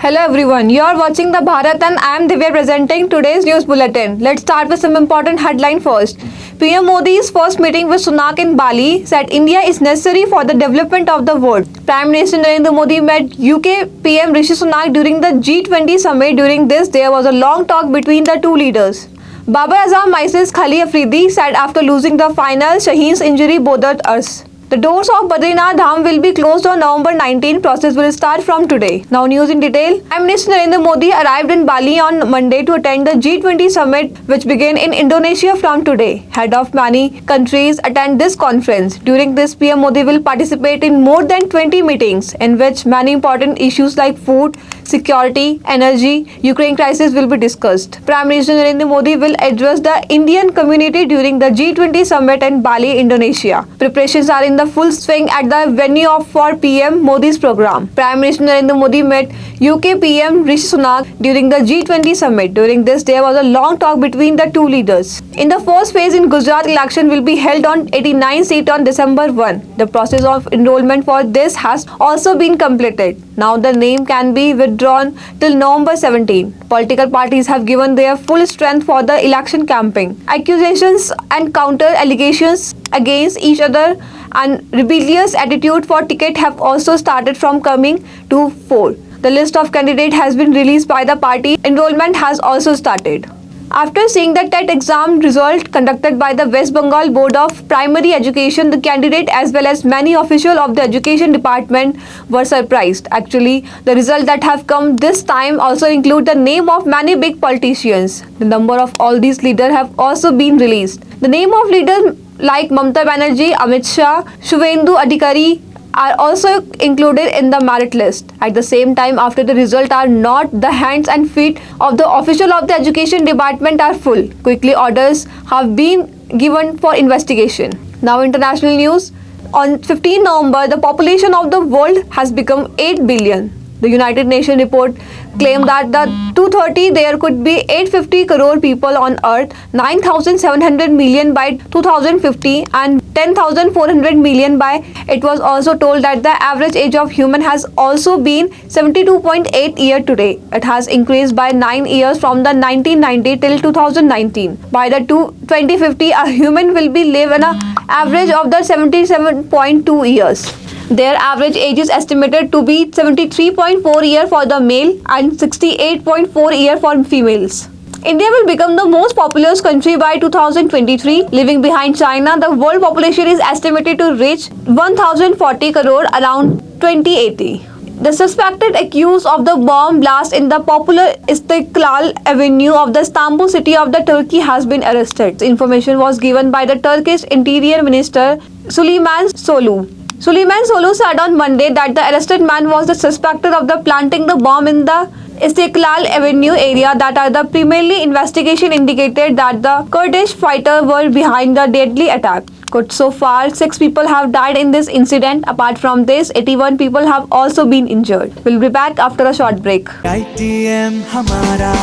Hello everyone, you are watching the Bharat and I am Divya presenting today's news bulletin. Let's start with some important headline first. PM Modi's first meeting with Sunak in Bali said India is necessary for the development of the world. Prime Minister Narendra Modi met UK PM Rishi Sunak during the G20 summit. During this, there was a long talk between the two leaders. Babar Azam ISIS Khali Afridi said after losing the final, Shaheen's injury bothered us. The doors of Badrinath Dham will be closed on November 19. Process will start from today. Now news in detail. Prime Minister Narendra Modi arrived in Bali on Monday to attend the G20 summit which began in Indonesia from today. Head of many countries attend this conference. During this, PM Modi will participate in more than 20 meetings in which many important issues like food, security, energy, Ukraine crisis will be discussed. Prime Minister Narendra Modi will address the Indian community during the G20 summit in Bali, Indonesia. Preparations are in the full swing at the venue for PM Modi's program. Prime Minister Narendra Modi met UK PM Rishi Sunak during the G20 summit. During this, there was a long talk between the two leaders. In the first phase in Gujarat, election will be held on 89 seats on December 1. The process of enrollment for this has also been completed. Now the name can be withdrawn till November 17. Political parties have given their full strength for the election campaign. Accusations and counter allegations against each other and rebellious attitude for ticket have also started from coming to fore. The list of candidates has been released by the party. Enrollment has also started. After seeing the TET exam result conducted by the West Bengal Board of Primary Education, the candidate as well as many officials of the education department were surprised. Actually, the results that have come this time also include the name of many big politicians. The number of all these leaders have also been released. The name of leaders like Mamata Banerjee, Amit Shah, Shubhendu Adhikari are also included in the merit list. At the same time, after the result are not, the hands and feet of the official of the education department are full. Quickly orders have been given for investigation. Now international news. On 15 November, the population of the world has become 8 billion. The United Nations report claimed that the 2030 there could be 850 crore people on earth, 9,700 million by 2050 and 10,400 million by. It was also told that the average age of human has also been 72.8 years today. It has increased by 9 years from the 1990 till 2019. By the 2050, a human will be live in an average of the 77.2 years. Their average age is estimated to be 73.4 years for the male and 68.4 years for females. India will become the most populous country by 2023, leaving behind China. The world population is estimated to reach 1,040 crore around 2080. The suspected accused of the bomb blast in the popular Istiklal Avenue of the Istanbul city of the Turkey has been arrested. The information was given by the Turkish Interior Minister Süleyman Soylu. Süleyman Soylu said on Monday that the arrested man was the suspected of the planting the bomb in the Istiklal Avenue area. That are the primarily investigation indicated that the Kurdish fighters were behind the deadly attack. So far, 6 people have died in this incident. Apart from this, 81 people have also been injured. We'll be back after a short break. ITM हमारा,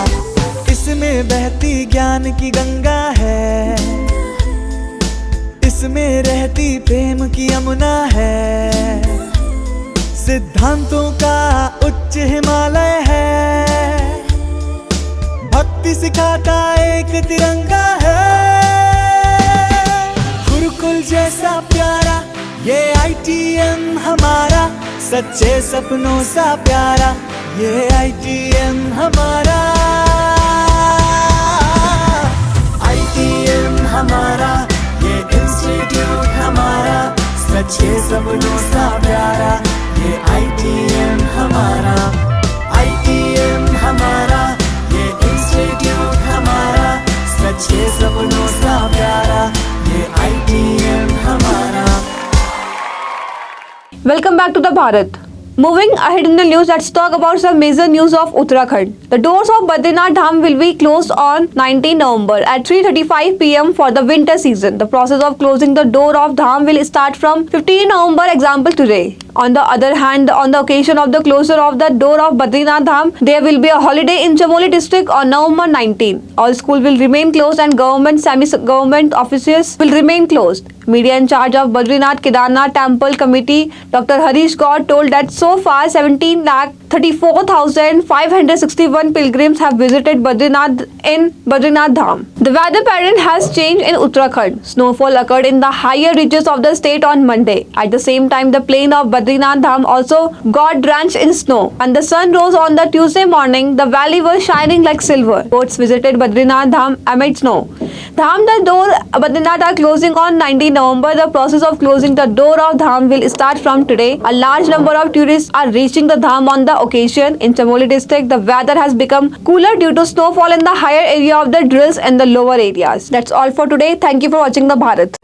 इसमें बहती ज्ञान की गंगा है, इसमें रहती प्रेम की यमुना है, सिद्धांतों का उच्च हिमालय है, भक्ति सिखाता एक तिरंगा है, गुरुकुल जैसा प्यारा ये ITM हमारा, सच्चे सपनों सा प्यारा ये ITM हमारा, ITM हमारा, ये इंस्टीट्यूट हमारा, सच्चे सपनों सा प्यारा ये ITM हमारा, ITM हमारा, ये इंस्टीट्यूट हमारा, सच्चे सपनों सा प्यारा ये ITM हमारा. Welcome back to the Bharat. Moving ahead in the news, let's talk about some major news of Uttarakhand. The doors of Badrinath Dham will be closed on 19 November at 3:35 p.m. for the winter season. The process of closing the door of Dham will start from 15 November, example today. On the other hand, on the occasion of the closure of the door of Badrinath Dham, there will be a holiday in Chamoli district on November 19. All schools will remain closed and government, semi-government offices will remain closed. Media in charge of Badrinath Kedarnath Temple Committee, Dr. Harish Gaur, told that so far 17,34,561 pilgrims have visited Badrinath in Badrinath Dham. The weather pattern has changed in Uttarakhand. Snowfall occurred in the higher reaches of the state on Monday. At the same time, the plain of Badrinath Dham also got drenched in snow. When the sun rose on the Tuesday morning, the valley was shining like silver. Boats visited Badrinath Dham amid snow. Dham the door Badrinath are closing on 19 November. The process of closing the door of Dham will start from today. A large number of tourists are reaching the Dham on the occasion. In Chamoli district, the weather has become cooler due to snowfall in the higher area of the drills and the lower areas. That's all for today. Thank you for watching the Bharat.